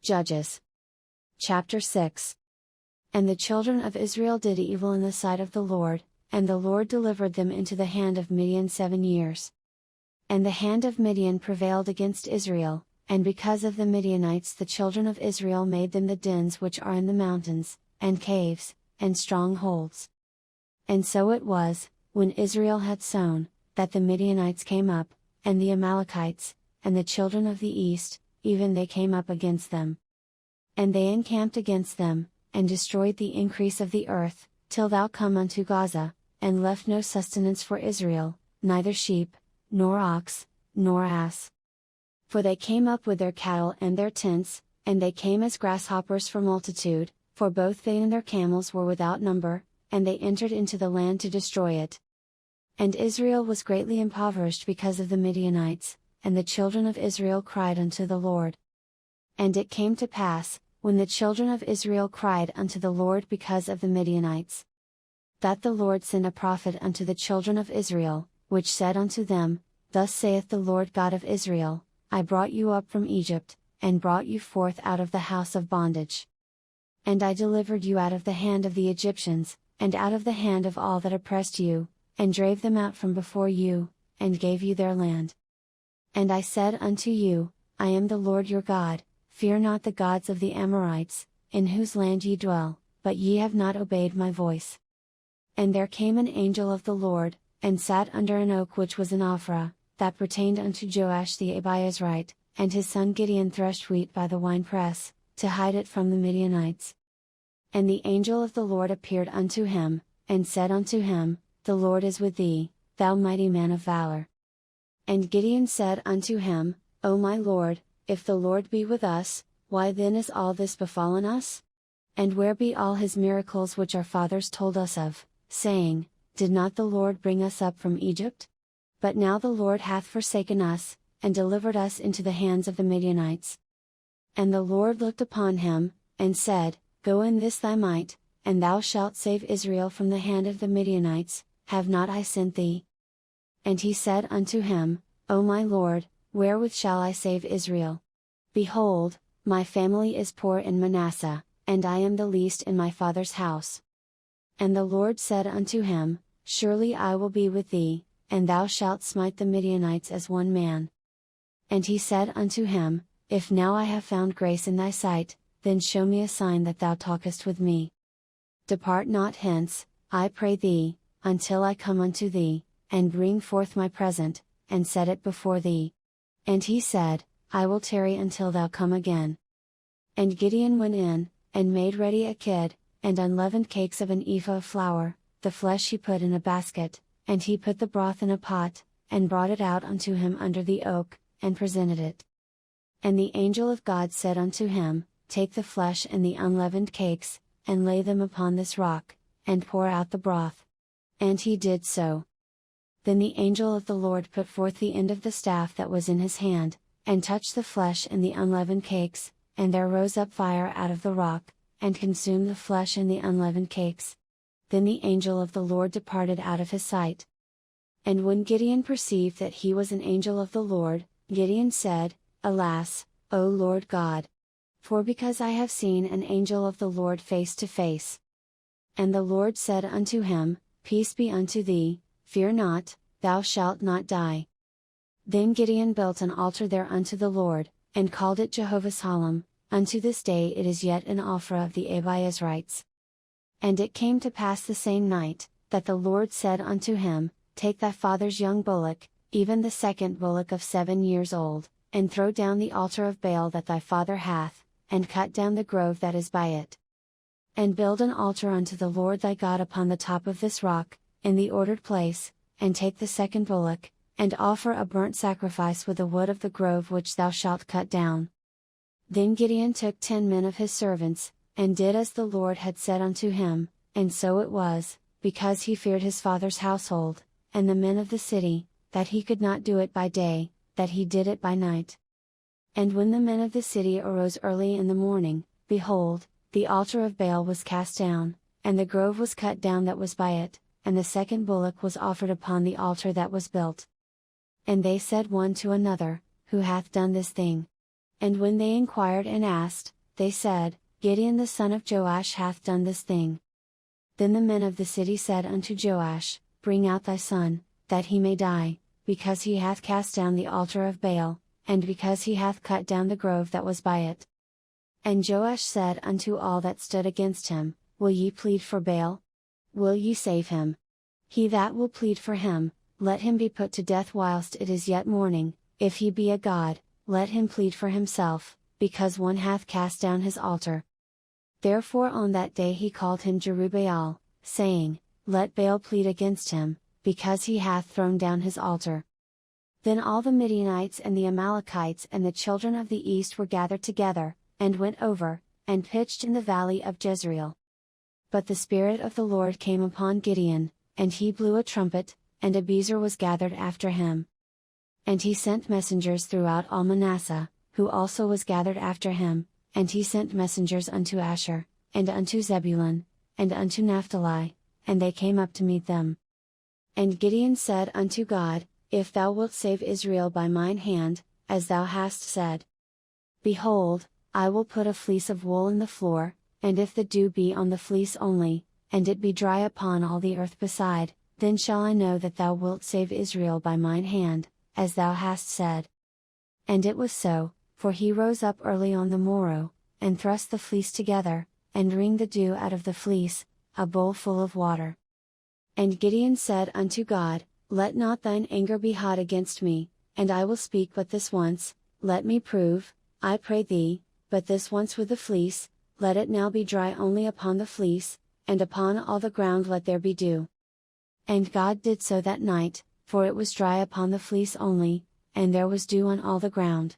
Judges. Chapter 6. And the children of Israel did evil in the sight of the Lord, and the Lord delivered them into the hand of Midian 7 years. And the hand of Midian prevailed against Israel, and because of the Midianites the children of Israel made them the dens which are in the mountains, and caves, and strongholds. And so it was, when Israel had sown, that the Midianites came up, and the Amalekites, and the children of the east, even they came up against them. And they encamped against them, and destroyed the increase of the earth, till thou come unto Gaza, and left no sustenance for Israel, neither sheep, nor ox, nor ass. For they came up with their cattle and their tents, and they came as grasshoppers for multitude, for both they and their camels were without number, and they entered into the land to destroy it. And Israel was greatly impoverished because of the Midianites, and the children of Israel cried unto the Lord. And it came to pass, when the children of Israel cried unto the Lord because of the Midianites, that the Lord sent a prophet unto the children of Israel, which said unto them, Thus saith the Lord God of Israel, I brought you up from Egypt, and brought you forth out of the house of bondage. And I delivered you out of the hand of the Egyptians, and out of the hand of all that oppressed you, and drave them out from before you, and gave you their land. And I said unto you, I am the Lord your God, fear not the gods of the Amorites, in whose land ye dwell, but ye have not obeyed my voice. And there came an angel of the Lord, and sat under an oak which was in Ophrah, that pertained unto Joash the Abiezrite, and his son Gideon threshed wheat by the winepress, to hide it from the Midianites. And the angel of the Lord appeared unto him, and said unto him, The Lord is with thee, thou mighty man of valor. And Gideon said unto him, O my Lord, if the Lord be with us, why then is all this befallen us? And where be all his miracles which our fathers told us of, saying, Did not the Lord bring us up from Egypt? But now the Lord hath forsaken us, and delivered us into the hands of the Midianites. And the Lord looked upon him, and said, Go in this thy might, and thou shalt save Israel from the hand of the Midianites, have not I sent thee? And he said unto him, O my Lord, wherewith shall I save Israel? Behold, my family is poor in Manasseh, and I am the least in my father's house. And the Lord said unto him, Surely I will be with thee, and thou shalt smite the Midianites as one man. And he said unto him, If now I have found grace in thy sight, then show me a sign that thou talkest with me. Depart not hence, I pray thee, until I come unto thee, and bring forth my present, and set it before thee. And he said, I will tarry until thou come again. And Gideon went in, and made ready a kid, and unleavened cakes of an ephah of flour, the flesh he put in a basket, and he put the broth in a pot, and brought it out unto him under the oak, and presented it. And the angel of God said unto him, Take the flesh and the unleavened cakes, and lay them upon this rock, and pour out the broth. And he did so. Then the angel of the Lord put forth the end of the staff that was in his hand, and touched the flesh and the unleavened cakes, and there rose up fire out of the rock, and consumed the flesh and the unleavened cakes. Then the angel of the Lord departed out of his sight. And when Gideon perceived that he was an angel of the Lord, Gideon said, Alas, O Lord God! For because I have seen an angel of the Lord face to face. And the Lord said unto him, Peace be unto thee, fear not, thou shalt not die. Then Gideon built an altar there unto the Lord, and called it Jehovah's Halom. Unto this day it is yet an Ophrah of the Abiezrites. And it came to pass the same night, that the Lord said unto him, Take thy father's young bullock, even the second bullock of 7 years old, and throw down the altar of Baal that thy father hath, and cut down the grove that is by it. And build an altar unto the Lord thy God upon the top of this rock, in the ordered place, and take the second bullock, and offer a burnt sacrifice with the wood of the grove which thou shalt cut down. Then Gideon took 10 men of his servants, and did as the Lord had said unto him, and so it was, because he feared his father's household, and the men of the city, that he could not do it by day, that he did it by night. And when the men of the city arose early in the morning, behold, the altar of Baal was cast down, and the grove was cut down that was by it, and the second bullock was offered upon the altar that was built. And they said one to another, Who hath done this thing? And when they inquired and asked, they said, Gideon the son of Joash hath done this thing. Then the men of the city said unto Joash, Bring out thy son, that he may die, because he hath cast down the altar of Baal, and because he hath cut down the grove that was by it. And Joash said unto all that stood against him, Will ye plead for Baal? Will ye save him? He that will plead for him, let him be put to death whilst it is yet morning. If he be a god, let him plead for himself, because one hath cast down his altar. Therefore on that day he called him Jerubbaal, saying, Let Baal plead against him, because he hath thrown down his altar. Then all the Midianites and the Amalekites and the children of the east were gathered together, and went over, and pitched in the valley of Jezreel. But the Spirit of the Lord came upon Gideon, and he blew a trumpet, and Abiezer was gathered after him. And he sent messengers throughout all Manasseh, who also was gathered after him, and he sent messengers unto Asher, and unto Zebulun, and unto Naphtali, and they came up to meet them. And Gideon said unto God, If thou wilt save Israel by mine hand, as thou hast said, behold, I will put a fleece of wool in the floor, and if the dew be on the fleece only, and it be dry upon all the earth beside, then shall I know that thou wilt save Israel by mine hand, as thou hast said. And it was so, for he rose up early on the morrow, and thrust the fleece together, and wringed the dew out of the fleece, a bowl full of water. And Gideon said unto God, Let not thine anger be hot against me, and I will speak but this once, let me prove, I pray thee, but this once with the fleece, let it now be dry only upon the fleece, and upon all the ground let there be dew. And God did so that night, for it was dry upon the fleece only, and there was dew on all the ground.